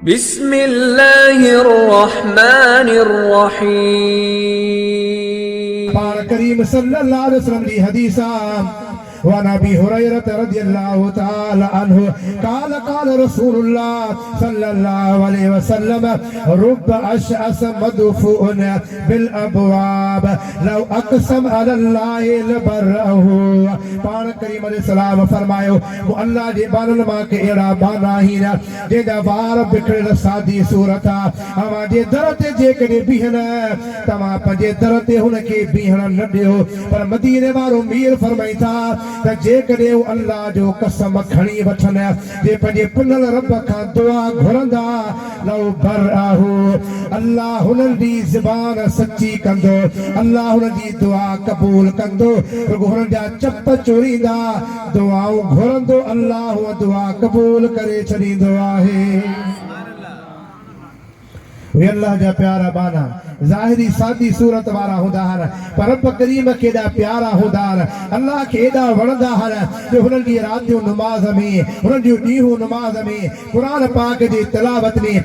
बिस्मिल्लाहिर रहमानिर रहीम। पाक करीम सल्लल्लाहु अलैहि वसल्लम की हदीसा وعن ابي هريره رضي الله تعالى عنه قال رسول الله صلى الله عليه وسلم رب اشعث مدفوع بالابواب لو اقسم على الله لبره पाण करीम अलैहिस्सलाम फरमायो अल्लाह जे बानन मां के एड़ा बाना ही ना जेदा वार बिखड़ल सादी सूरत अवा जे दर ते जे कने बीहन तमा पंजे दर ते हुन के बीहन न दियो पर मदीने वारो मीर फरमाई था त जे कने अल्लाह जो कसम खणी वठन जे पंजे पुनल रब का दुआ घुरंदा लौ बरहु अल्लाह हुनन दी ज़बान सच्ची कंदो अल्लाह हुनन दी दुआ कबूल कंदो हुनन जा चप चोरींदा दुआऊं घुरंदो अल्लाह दुआ कबूल करे छॾींदो आहे। वे अल्लाह जा प्यारा बाना ज़ाहिरी सादी सूरत वारा हूंदा आहिनि पर रब करीम केॾा प्यारा हूंदा आहिनि अल्लाह खे एॾा वणंदा आहिनि जो हुननि जी राति जो नमाज़ में हुननि जूं ॾींहं नमाज़ में क़ुर पाक जी तिलावत में